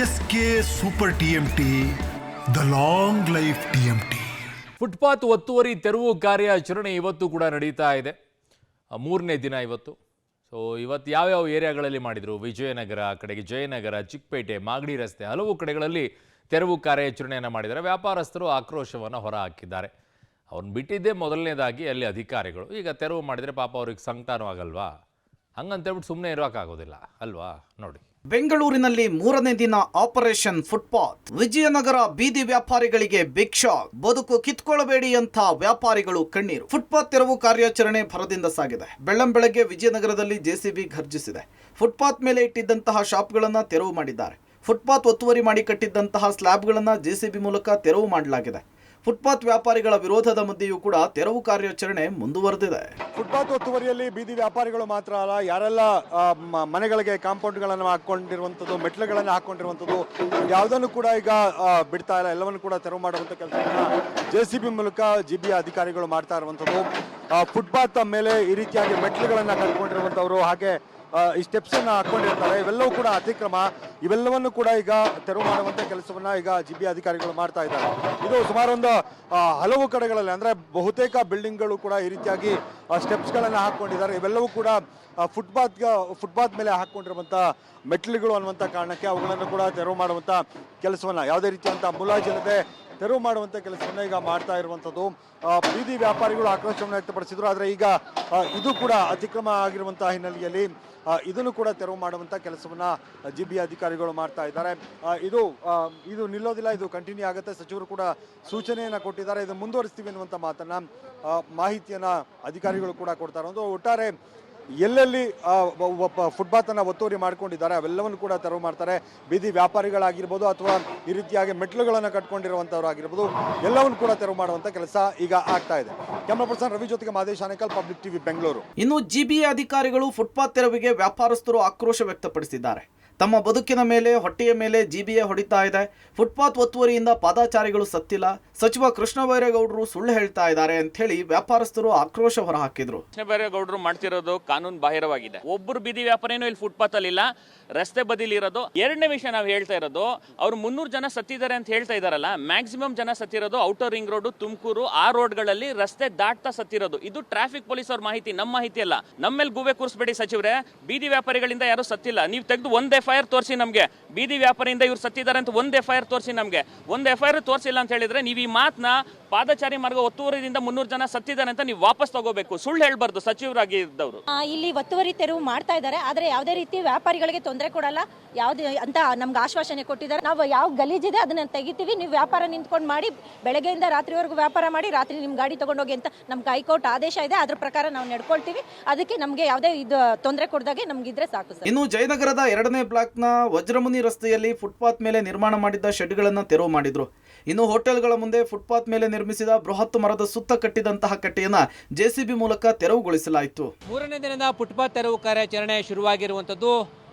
S K super TMT, the long life TMT. Footpath ಒತ್ತುವರಿ ತೆರವು ಕಾರ್ಯಾಚರಣೆ ಇವತ್ತು ಕೂಡ ನಡೀತಾ ಇದೆ. ಮೂರನೇ ದಿನ ಇವತ್ತು. ಸೊ ಇವತ್ತು ಯಾವ್ಯಾವ ಏರಿಯಾಗಳಲ್ಲಿ ಮಾಡಿದರು? ವಿಜಯನಗರ ಕಡೆಗೆ, ಜಯನಗರ, ಚಿಕ್ಕಪೇಟೆ, ಮಾಗಡಿ ರಸ್ತೆ, ಹಲವು ಕಡೆಗಳಲ್ಲಿ ತೆರವು ಕಾರ್ಯಾಚರಣೆಯನ್ನು ಮಾಡಿದ್ದಾರೆ. ವ್ಯಾಪಾರಸ್ಥರು ಆಕ್ರೋಶವನ್ನು ಹೊರಹಾಕಿದ್ದಾರೆ. ಅವ್ರನ್ನ ಬಿಟ್ಟಿದ್ದೇ ಮೊದಲನೇದಾಗಿ ಅಲ್ಲಿ ಅಧಿಕಾರಿಗಳು. ಈಗ ತೆರವು ಮಾಡಿದರೆ ಪಾಪ ಅವ್ರಿಗೆ ಸಂಕಟನೂ ಆಗಲ್ವಾ? ಹಂಗಂತೇಳ್ಬಿಟ್ಟು ಸುಮ್ಮನೆ ಇರೋಕ್ಕಾಗೋದಿಲ್ಲ ಅಲ್ವಾ? ನೋಡಿ, ಬೆಂಗಳೂರಿನಲ್ಲಿ ಮೂರನೇ ದಿನ ಆಪರೇಷನ್ ಫುಟ್ಪಾತ್. ವಿಜಯನಗರ ಬೀದಿ ವ್ಯಾಪಾರಿಗಳಿಗೆ ಬಿಗ್ ಶಾಕ್. ಬದುಕು ಕಿತ್ಕೊಳ್ಳಬೇಡಿ ಅಂತ ವ್ಯಾಪಾರಿಗಳು ಕಣ್ಣೀರು. ಫುಟ್ಪಾತ್ ತೆರವು ಕಾರ್ಯಾಚರಣೆ ಭರದಿಂದ ಸಾಗಿದೆ. ಬೆಳ್ಳಂಬೆಳಗ್ಗೆ ವಿಜಯನಗರದಲ್ಲಿ ಜೆಸಿಬಿ ಘರ್ಜಿಸಿದೆ. ಫುಟ್ಪಾತ್ ಮೇಲೆ ಇಟ್ಟಿದ್ದಂತಹ ಶಾಪ್ಗಳನ್ನು ತೆರವು ಮಾಡಿದ್ದಾರೆ. ಫುಟ್ಪಾತ್ ಒತ್ತುವರಿ ಮಾಡಿ ಕಟ್ಟಿದ್ದಂತಹ ಸ್ಲ್ಯಾಬ್ಗಳನ್ನು ಜೆಸಿಬಿ ಮೂಲಕ ತೆರವು ಮಾಡಲಾಗಿದೆ. ಫುಟ್ಪಾತ್ ವ್ಯಾಪಾರಿಗಳ ವಿರೋಧದ ಮಧ್ಯೆಯೂ ಕೂಡ ತೆರವು ಕಾರ್ಯಾಚರಣೆ ಮುಂದುವರೆದಿದೆ. ಫುಟ್ಪಾತ್ ಒತ್ತುವರಿಯಲ್ಲಿ ಬೀದಿ ವ್ಯಾಪಾರಿಗಳು ಮಾತ್ರ ಅಲ್ಲ, ಯಾರೆಲ್ಲ ಮನೆಗಳಿಗೆ ಕಾಂಪೌಂಡ್ಗಳನ್ನು ಹಾಕೊಂಡಿರುವಂಥದ್ದು, ಮೆಟ್ಲುಗಳನ್ನು ಹಾಕೊಂಡಿರುವಂಥದ್ದು, ಯಾವುದನ್ನು ಕೂಡ ಈಗ ಬಿಡ್ತಾ ಇಲ್ಲ. ಎಲ್ಲವನ್ನು ಕೂಡ ತೆರವು ಮಾಡುವಂಥ ಕೆಲಸವನ್ನು ಜೆಸಿಬಿ ಮೂಲಕ ಜಿಬಿ ಅಧಿಕಾರಿಗಳು ಮಾಡ್ತಾ ಇರುವಂಥದ್ದು. ಫುಟ್ಪಾತ್ ಮೇಲೆ ಈ ರೀತಿಯಾಗಿ ಮೆಟ್ಲುಗಳನ್ನು ಕಟ್ಕೊಂಡಿರುವಂಥವ್ರು, ಹಾಗೆ ಈ ಸ್ಟೆಪ್ಸ್ ಅನ್ನು ಹಾಕೊಂಡಿರ್ತಾರೆ, ಇವೆಲ್ಲವೂ ಕೂಡ ಅತಿಕ್ರಮ. ಇವೆಲ್ಲವನ್ನು ಕೂಡ ಈಗ ತೆರವು ಮಾಡುವಂತ ಕೆಲಸವನ್ನ ಈಗ ಜಿಬಿ ಅಧಿಕಾರಿಗಳು ಮಾಡ್ತಾ ಇದ್ದಾರೆ. ಇದು ಸುಮಾರು ಒಂದು ಹಲವು ಕಡೆಗಳಲ್ಲಿ, ಅಂದ್ರೆ ಬಹುತೇಕ ಬಿಲ್ಡಿಂಗ್ಗಳು ಕೂಡ ಈ ರೀತಿಯಾಗಿ ಸ್ಟೆಪ್ಸ್ ಗಳನ್ನ ಹಾಕೊಂಡಿದ್ದಾರೆ. ಇವೆಲ್ಲವೂ ಕೂಡ ಫುಟ್ಪಾತ್ ಮೇಲೆ ಹಾಕೊಂಡಿರುವಂತ ಮೆಟ್ಲುಗಳು ಅನ್ನುವಂತ ಕಾರಣಕ್ಕೆ ಅವುಗಳನ್ನು ಕೂಡ ತೆರವು ಮಾಡುವಂತ ಕೆಲಸವನ್ನ, ಯಾವುದೇ ರೀತಿಯಂತ ಮುಲಾಜಿಲ್ಲದೆ ತೆರವು ಮಾಡುವಂಥ ಕೆಲಸವನ್ನು ಈಗ ಮಾಡ್ತಾ ಇರುವಂಥದ್ದು. ಬೀದಿ ವ್ಯಾಪಾರಿಗಳು ಆಕ್ರೋಶವನ್ನು ವ್ಯಕ್ತಪಡಿಸಿದ್ರು. ಆದರೆ ಈಗ ಇದು ಕೂಡ ಅತಿಕ್ರಮ ಆಗಿರುವಂಥ ಹಿನ್ನೆಲೆಯಲ್ಲಿ ಇದನ್ನು ಕೂಡ ತೆರವು ಮಾಡುವಂಥ ಕೆಲಸವನ್ನು ಜಿಬಿ ಅಧಿಕಾರಿಗಳು ಮಾಡ್ತಾ ಇದ್ದಾರೆ. ಇದು ನಿಲ್ಲೋದಿಲ್ಲ, ಇದು ಕಂಟಿನ್ಯೂ ಆಗುತ್ತೆ. ಸಚಿವರು ಕೂಡ ಸೂಚನೆಯನ್ನು ಕೊಟ್ಟಿದ್ದಾರೆ. ಇದು ಮುಂದುವರಿಸ್ತೀವಿ ಅನ್ನುವಂಥ ಮಾತನ್ನು, ಮಾಹಿತಿಯನ್ನು ಅಧಿಕಾರಿಗಳು ಕೂಡ ಕೊಡ್ತಾರೆ. ಒಂದು ಒಟ್ಟಾರೆ ಎಲ್ಲೆಲ್ಲಿ ಫುಟ್ಪಾತ್ ಅನ್ನು ಒತ್ತುವರಿ ಮಾಡ್ಕೊಂಡಿದ್ದಾರೆ ಅವೆಲ್ಲವನ್ನು ಕೂಡ ತೆರವು ಮಾಡ್ತಾರೆ. ಬೀದಿ ವ್ಯಾಪಾರಿಗಳಾಗಿರ್ಬೋದು ಅಥವಾ ಈ ರೀತಿಯಾಗಿ ಮೆಟ್ಲುಗಳನ್ನು ಕಟ್ಕೊಂಡಿರುವಂಥವ್ರು ಆಗಿರ್ಬೋದು, ಎಲ್ಲವನ್ನು ಕೂಡ ತೆರವು ಮಾಡುವಂಥ ಕೆಲಸ ಈಗ ಆಗ್ತಾ ಇದೆ. ಕ್ಯಾಮರಾ ಪರ್ಸನ್ ರವಿ ಜೊತೆಗೆ ಮಾದೇಶ್ ಆನೇಕಲ್, ಪಬ್ಲಿಕ್ ಟಿವಿ, ಬೆಂಗಳೂರು. ಇನ್ನು ಜಿಬಿ ಅಧಿಕಾರಿಗಳು ಫುಟ್ಪಾತ್ ತೆರವಿಗೆ ವ್ಯಾಪಾರಸ್ಥರು ಆಕ್ರೋಶ ವ್ಯಕ್ತಪಡಿಸಿದ್ದಾರೆ. ತಮ್ಮ ಬದುಕಿನ ಮೇಲೆ, ಹೊಟ್ಟೆಯ ಮೇಲೆ ಜಿಬಿಎ ಹೊಡಿತಾ ಇದೆ. ಫುಟ್ಪಾತ್ ಒತ್ತುವರಿಯಿಂದ ಪಾದಾಚಾರಿಗಳು ಸತ್ತಿಲ್ಲ. ಸಚಿವ ಕೃಷ್ಣ ಬೈರೇಗೌಡರು ಸುಳ್ಳು ಹೇಳ್ತಾ ಇದ್ದಾರೆ ಅಂತ ಹೇಳಿ ವ್ಯಾಪಾರಸ್ಥರು ಆಕ್ರೋಶ ಹೊರಹಾಕಿದ್ರು. ಕೃಷ್ಣ ಬೈರೇಗೌಡರು ಮಾಡ್ತಿರೋದು ಕಾನೂನು ಬಾಹಿರವಾಗಿದೆ. ಒಬ್ಬರು ಬೀದಿ ವ್ಯಾಪಾರಿನೂ ಇಲ್ಲಿ ಫುಟ್ಪಾತ್ ಅಲ್ಲಿ ಇಲ್ಲ, ರಸ್ತೆ ಬದಿಲಿ ಇರೋದು. ಎರಡನೇ ವಿಷಯ ನಾವು ಹೇಳ್ತಾ ಇರೋದು, ಅವ್ರು 300 ಜನ ಸತ್ತಿದ್ದಾರೆ ಅಂತ ಹೇಳ್ತಾ ಇದಾರಲ್ಲ, ಮ್ಯಾಕ್ಸಿಮಮ್ ಜನ ಸತ್ತಿರೋದು ಔಟರ್ ರಿಂಗ್ ರೋಡ್, ತುಮಕೂರು, ಆ ರೋಡ್ಗಳಲ್ಲಿ ರಸ್ತೆ ದಾಟ್ತಾ ಸತ್ತಿರೋದು. ಇದು ಟ್ರಾಫಿಕ್ ಪೊಲೀಸ್ ಅವ್ರ ಮಾಹಿತಿ, ನಮ್ಮ ಮಾಹಿತಿ ಅಲ್ಲ. ನಮ್ಮೇಲೆ ಗೂಬೆ ಕೂರಿಸಬೇಡಿ ಸಚಿವರೇ. ಬೀದಿ ವ್ಯಾಪಾರಿಗಳಿಂದ ಯಾರು ಸತ್ತಿಲ್ಲ. ನೀವು ತೆಗೆದು ಒಂದು FIR ತೋರಿಸಿ ನಮಗೆ. ಬೀದಿ ವ್ಯಾಪಾರಿಯಿಂದ ಇವ್ರು ಸತ್ತಿದ್ದಾರೆ ಅಂತ ಒಂದು FIR ತೋರಿಸಿ ನಮಗೆ. ಒಂದು FIR ತೋರಿಸಿಲ್ಲ ಅಂತ ಹೇಳಿದ್ರೆ ನೀವು ಈ ಮಾತನ್ನ ಪಾದಚಾರಿ ಮಾರ್ಗ ಒತ್ತುವರಿಯಿಂದ 300 ಜನ ಸತ್ತಿದ್ದಾರೆ ಅಂತ ನೀವು ವಾಪಸ್ ತಗೋಬೇಕು. ಸುಳ್ಳು ಹೇಳ್ಬಾರ್ದು ಸಚಿವರಾಗಿ ಇದ್ದವರು. ಇಲ್ಲಿ ಒತ್ತುವರಿ ತೆರವು ಮಾಡ್ತಾ ಇದ್ದಾರೆ, ಆದ್ರೆ ಯಾವುದೇ ರೀತಿ ವ್ಯಾಪಾರಿಗಳಿಗೆ ತೊಂದರೆ ಕೊಡಲ್ಲ ಯಾವುದೇ ಅಂತ ನಮ್ಗೆ ಆಶ್ವಾಸನೆ ಕೊಟ್ಟಿದ್ದಾರೆ. ನಾವು ಯಾವ ಗಲೀಜಿದೆ ಅದನ್ನ ತೆಗಿತೀವಿ, ನೀವು ವ್ಯಾಪಾರ ನಿಂತ್ಕೊಂಡು ಮಾಡಿ, ಬೆಳಗ್ಗೆಯಿಂದ ರಾತ್ರಿವರೆಗೂ ವ್ಯಾಪಾರ ಮಾಡಿ, ರಾತ್ರಿ ನಿಮ್ಮ ಗಾಡಿ ತಗೊಂಡೋಗಿ ಅಂತ ನಮ್ಗೆ ಹೈಕೋರ್ಟ್ ಆದೇಶ ಇದೆ. ಅದ್ರ ಪ್ರಕಾರ ನಾವು ನಡ್ಕೊಳ್ತೀವಿ. ಅದಕ್ಕೆ ನಮಗೆ ಯಾವುದೇ ಇದು ತೊಂದರೆ ಕೊಡದಾಗೆ ನಮ್ಗಿದ್ರೆ ಸಾಕು ಸರ್. ಇನ್ನು ಜಯನಗರದ 2ನೇ ಬ್ಲಾಕ್ನ ವಜ್ರಮುನಿ ರಸ್ತೆಯಲ್ಲಿ ಫುಟ್ಪಾತ್ ಮೇಲೆ ನಿರ್ಮಾಣ ಮಾಡಿದ್ದ ಶೆಡ್ಗಳನ್ನು ತೆರವು ಮಾಡಿದ್ರು. ಇನ್ನು ಹೋಟೆಲ್ಗಳ ಮುಂದೆ ಫುಟ್ಪಾತ್ ಮೇಲೆ ನಿರ್ಮಿಸಿದ ಬೃಹತ್ ಮರದ ಸುತ್ತ ಕಟ್ಟಿದಂತಹ ಕಟ್ಟೆಯನ್ನ ಜೆಸಿಬಿ ಮೂಲಕ ತೆರವುಗೊಳಿಸಲಾಯಿತು. ಮೂರನೇ ದಿನದ ಫುಟ್ಪಾತ್ ತೆರವು ಕಾರ್ಯಾಚರಣೆ ಶುರುವಾಗಿರುವಂಥದ್ದು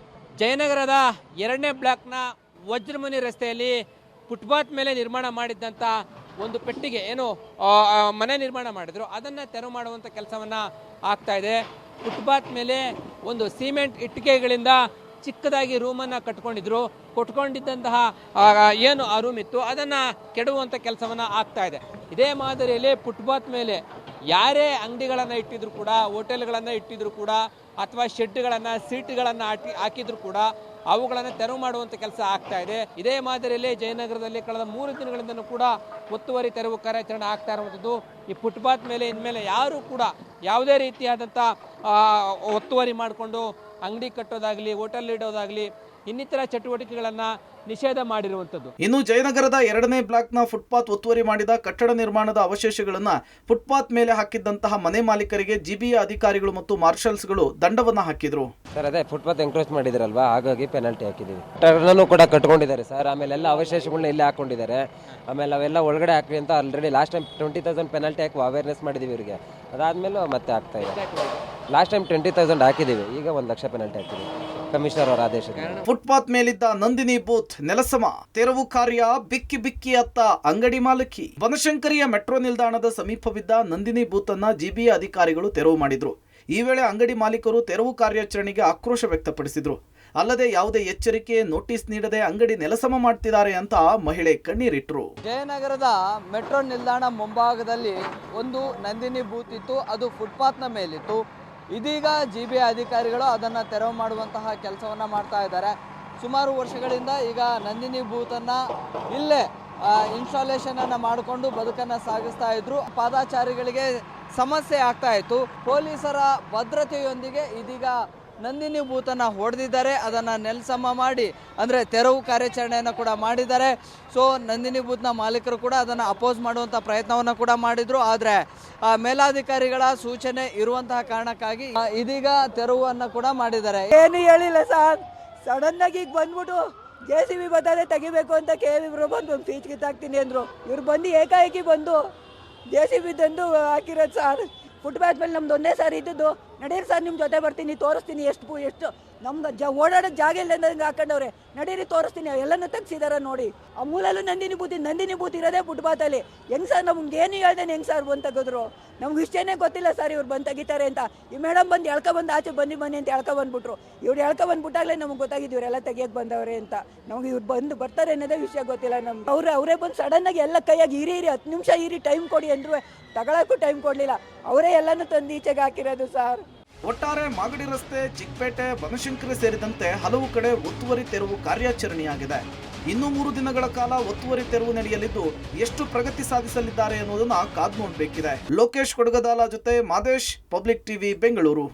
ಜಯನಗರದ 2ನೇ ಬ್ಲಾಕ್ನ ವಜ್ರಮುನಿ ರಸ್ತೆಯಲ್ಲಿ ಫುಟ್ಪಾತ್ ಮೇಲೆ ನಿರ್ಮಾಣ ಮಾಡಿದ್ದಂಥ ಒಂದು ಪೆಟ್ಟಿಗೆ ಏನು ಮನೆ ನಿರ್ಮಾಣ ಮಾಡಿದ್ರು, ಅದನ್ನು ತೆರವು ಮಾಡುವಂಥ ಕೆಲಸವನ್ನು ಆಗ್ತಾ ಇದೆ. ಫುಟ್ಪಾತ್ ಮೇಲೆ ಒಂದು ಸಿಮೆಂಟ್ ಇಟ್ಟಿಗೆಗಳಿಂದ ಚಿಕ್ಕದಾಗಿ ರೂಮನ್ನು ಕೊಟ್ಕೊಂಡಿದ್ದಂತಹ ಏನು ಆ ರೂಮ್ ಇತ್ತು ಅದನ್ನು ಕೆಡುವಂಥ ಕೆಲಸವನ್ನು ಆಗ್ತಾ ಇದೆ. ಇದೇ ಮಾದರಿಯಲ್ಲಿ ಫುಟ್ಪಾತ್ ಮೇಲೆ ಯಾರೇ ಅಂಗಡಿಗಳನ್ನು ಇಟ್ಟಿದ್ರು ಕೂಡ, ಹೋಟೆಲ್ಗಳನ್ನು ಇಟ್ಟಿದ್ರು ಕೂಡ, ಅಥವಾ ಶೆಡ್ಗಳನ್ನು, ಸೀಟ್ಗಳನ್ನು ಹಾಕಿದ್ರು ಕೂಡ ಅವುಗಳನ್ನು ತೆರವು ಮಾಡುವಂಥ ಕೆಲಸ ಆಗ್ತಾ ಇದೆ. ಇದೇ ಮಾದರಿಯಲ್ಲಿ ಜಯನಗರದಲ್ಲಿ ಕಳೆದ 3 ದಿನಗಳಿಂದಲೂ ಕೂಡ ಒತ್ತುವರಿ ತೆರವು ಕಾರ್ಯಾಚರಣೆ ಆಗ್ತಾ ಇರುವಂಥದ್ದು. ಈ ಫುಟ್ಪಾತ್ ಮೇಲೆ ಇನ್ಮೇಲೆ ಯಾರೂ ಕೂಡ ಯಾವುದೇ ರೀತಿಯಾದಂಥ ಒತ್ತುವರಿ ಮಾಡಿಕೊಂಡು ಅಂಗಡಿ ಕಟ್ಟೋದಾಗಲಿ, ಹೋಟೆಲ್ ಇಡೋದಾಗಲಿ, ಇನ್ನಿತರ ಚಟುವಟಿಕೆಗಳನ್ನು ನಿಷೇಧ ಮಾಡಿರುವಂಥದ್ದು. ಇನ್ನು ಜಯನಗರದ 2ನೇ ಬ್ಲಾಕ್ನ ಫುಟ್ಪಾತ್ ಒತ್ತುವರಿ ಮಾಡಿದ ಕಟ್ಟಡ ನಿರ್ಮಾಣದ ಅವಶೇಷಗಳನ್ನು ಫುಟ್ಪಾತ್ ಮೇಲೆ ಹಾಕಿದ್ದಂತಹ ಮನೆ ಮಾಲೀಕರಿಗೆ ಜಿಬಿಯ ಅಧಿಕಾರಿಗಳು ಮತ್ತು ಮಾರ್ಷಲ್ಸ್ಗಳು ದಂಡವನ್ನು ಹಾಕಿದ್ರು. ಸರ್ ಅದೇ ಫುಟ್ಪಾತ್ ಎಂಕ್ರೋಚ್ ಮಾಡಿದಾರಲ್ವಾ, ಹಾಗಾಗಿ ಪೆನಾಲ್ಟಿ ಹಾಕಿದ್ದೀವಿ. ಕಟ್ಟಡನೂ ಕೂಡ ಕಟ್ಕೊಂಡಿದ್ದಾರೆ ಸರ್. ಆಮೇಲೆ ಎಲ್ಲ ಅವಶೇಷಗಳನ್ನ ಇಲ್ಲೇ ಹಾಕೊಂಡಿದ್ದಾರೆ. ಆಮೇಲೆ ಅವೆಲ್ಲ ಒಳಗಡೆ ಹಾಕಿ ಅಂತ ಆಲ್ರೆಡಿ ಲಾಸ್ಟ್ ಟೈಮ್ 20,000 ಪೆನಾಲ್ಟಿ ಹಾಕಿ ಅವೇರ್ನೆಸ್ ಮಾಡಿದ್ದೀವಿ ಇವರಿಗೆ. ಅದಾದ್ಮೇಲೆ ಮತ್ತೆ ಆಗ್ತಾ ಇದೆ. ಲಾಸ್ಟ್ ಟೈಮ್ 20,000 ಹಾಕಿದ್ದೀವಿ, ಈಗ 1 ಲಕ್ಷ ಪೆನಾಲ್ಟಿ ಹಾಕಿದ್ದೀವಿ ಕಮಿಷನರ್ ಅವರ ಆದೇಶ. ಫುಟ್ಪಾತ್ ಮೇಲಿದ್ದ ನಂದಿನಿ ಬೂತ್ ನೆಲಸಮ. ತೆರವು ಕಾರ್ಯ ಬಿಕ್ಕಿ ಅತ್ತ ಅಂಗಡಿ ಮಾಲಕಿ. ಬನಶಂಕರಿಯ ಮೆಟ್ರೋ ನಿಲ್ದಾಣದ ಸಮೀಪವಿದ್ದ ನಂದಿನಿ ಬೂತ್ ಅನ್ನ ಜಿಬಿಎ ಅಧಿಕಾರಿಗಳು ತೆರವು ಮಾಡಿದ್ರು. ಈ ವೇಳೆ ಅಂಗಡಿ ಮಾಲೀಕರು ತೆರವು ಕಾರ್ಯಾಚರಣೆಗೆ ಆಕ್ರೋಶ ವ್ಯಕ್ತಪಡಿಸಿದ್ರು. ಅಲ್ಲದೆ ಯಾವುದೇ ಎಚ್ಚರಿಕೆ ನೋಟಿಸ್ ನೀಡದೆ ಅಂಗಡಿ ನೆಲಸಮ ಮಾಡ್ತಿದ್ದಾರೆ ಅಂತ ಮಹಿಳೆ ಕಣ್ಣೀರಿಟ್ರು. ಜಯನಗರದ ಮೆಟ್ರೋ ನಿಲ್ದಾಣ ಮುಂಭಾಗದಲ್ಲಿ ಒಂದು ನಂದಿನಿ ಬೂತ್ ಇತ್ತು, ಅದು ಫುಟ್ಪಾತ್ನ ಮೇಲಿತ್ತು. ಇದೀಗ GBI ಅಧಿಕಾರಿಗಳು ಅದನ್ನು ತೆರವು ಮಾಡುವಂತಹ ಕೆಲಸವನ್ನು ಮಾಡ್ತಾ ಇದ್ದಾರೆ. ಸುಮಾರು ವರ್ಷಗಳಿಂದ ಈಗ ನಂದಿನಿ ಬೂತನ್ನು ಇಲ್ಲೇ ಇನ್ಸ್ಟಾಲೇಷನ್ ಅನ್ನು ಮಾಡಿಕೊಂಡು ಬದುಕನ್ನು ಸಾಗಿಸ್ತಾ ಇದ್ರು. ಪಾದಾಚಾರಿಗಳಿಗೆ ಸಮಸ್ಯೆ ಆಗ್ತಾ ಇತ್ತು. ಪೊಲೀಸರ ಭದ್ರತೆಯೊಂದಿಗೆ ಇದೀಗ ನಂದಿನಿ ಬೂತನ್ನು ಹೊಡೆದಿದ್ದಾರೆ, ಅದನ್ನು ನೆಲಸಮ ಮಾಡಿ ಅಂದರೆ ತೆರವು ಕಾರ್ಯಾಚರಣೆಯನ್ನು ಕೂಡ ಮಾಡಿದ್ದಾರೆ. ಸೊ ನಂದಿನಿ ಬೂತ್ನ ಮಾಲೀಕರು ಕೂಡ ಅದನ್ನು ಅಪೋಸ್ ಮಾಡುವಂಥ ಪ್ರಯತ್ನವನ್ನು ಕೂಡ ಮಾಡಿದರು. ಆದರೆ ಮೇಲಾಧಿಕಾರಿಗಳ ಸೂಚನೆ ಇರುವಂತಹ ಕಾರಣಕ್ಕಾಗಿ ಇದೀಗ ತೆರವನ್ನು ಕೂಡ ಮಾಡಿದ್ದಾರೆ. ಏನು ಹೇಳಿಲ್ಲ ಸರ್, ಸಡನ್ನಾಗಿ ಈಗ ಬಂದ್ಬಿಟ್ಟು JCB ಬರ್ತದೆ ತೆಗಿಬೇಕು ಅಂತ ಇವರು ಬಂದು ಒಂದು ಫೀಚ್ ಕಿತ್ತಾಕ್ತೀನಿ ಅಂದರು. ಇವ್ರು ಬಂದು ಏಕಾಏಕಿ ಬಂದು JCB ತಂದು ಹಾಕಿರೋದು ಸರ್. ಫುಟ್ಪಾತ್ ಮೇಲೆ ನಮ್ದು ಒಂದೇ ಸರ್ ಇದ್ದದ್ದು. ನಡೀರಿ ಸರ್, ನಿಮ್ಮ ಜೊತೆ ಬರ್ತೀನಿ, ತೋರಿಸ್ತೀನಿ ಎಷ್ಟು ನಮ್ದು ಓಡಾಡೋಕ್ಕೆ ಜಾಗ ಇಲ್ಲ ಅಂದಂಗೆ ಹಾಕೊಂಡವ್ರೆ. ನಡೀರಿ ತೋರಿಸ್ತೀನಿ, ಎಲ್ಲನೂ ತೆಗ್ಸಿದಾರ ನೋಡಿ. ಆ ಮೂಲಲ್ಲೂ ನಂದಿನಿ ಬೂತ್ ಇರೋದೇ ಫುಟ್ಪಾತಲ್ಲಿ. ಹೆಂಗೆ ಸರ್ ನಮ್ಗೆ ಏನು ಹೇಳ್ದೇನೆ ಹೆಂಗೆ ಸರ್ ಬಂದು ತೆಗೆದ್ರು? ನಮ್ಗೆ ಇಷ್ಟೇನೇ ಗೊತ್ತಿಲ್ಲ ಸರ್ ಇವ್ರು ಬಂದು ತೆಗಿತಾರೆ ಅಂತ. ಈ ಮೇಡಮ್ ಬಂದು ಎಳ್ಕೊಬಂದು ಆಚೆ ಬನ್ನಿ ಅಂತ ಎಳ್ಕೊಬಂದ್ಬಿಟ್ರು. ಇವ್ರು ಎಳ್ಕೊಬಂದ್ಬಿಟ್ಟಾಗಲೇ ನಮ್ಗೆ ಗೊತ್ತಾಗಿದ್ದು ಇವರೆಲ್ಲ ತೆಗಿಯೋಕ್ಕೆ ಬಂದವ್ರೆ ಅಂತ. ನಮ್ಗೆ ಇವ್ರು ಬಂದು ಬರ್ತಾರೆ ಅನ್ನೋದೇ ವಿಷಯ ಗೊತ್ತಿಲ್ಲ ನಮ್ಗೆ. ಅವರೇ ಬಂದು ಸಡನ್ನಾಗಿ ಎಲ್ಲ ಕೈಯಾಗಿ ಇರಿ 10 ನಿಮಿಷ ಇರಿ ಟೈಮ್ ಕೊಡಿ ಅಂದ್ರು, ತಗೊಳಕ್ಕೂ ಟೈಮ್ ಕೊಡಲಿಲ್ಲ. ಅವರೇ ಎಲ್ಲನೂ ತಂದು ಈಚೆಗೆ ಹಾಕಿರೋದು ಸರ್. ಒಟ್ಟಾರೆ ಮಾಗಡಿ ರಸ್ತೆ, ಚಿಕ್ಕಪೇಟೆ, ಬನಶಂಕರಿ ಸೇರಿದಂತೆ ಹಲವು ಕಡೆ ಒತ್ತುವರಿ ತೆರವು ಕಾರ್ಯಾಚರಣೆಯಾಗಿದೆ. ಇನ್ನು 3 ದಿನಗಳ ಕಾಲ ಒತ್ತುವರಿ ತೆರವು ನಡೆಯಲಿದ್ದು ಎಷ್ಟು ಪ್ರಗತಿ ಸಾಧಿಸಲಿದ್ದಾರೆ ಅನ್ನೋದನ್ನ ಕಾದು ನೋಡಬೇಕಿದೆ. ಲೋಕೇಶ್ ಕೊಡಗದಾಲ ಜೊತೆ ಮಾದೇಶ್, ಪಬ್ಲಿಕ್ ಟಿವಿ, ಬೆಂಗಳೂರು.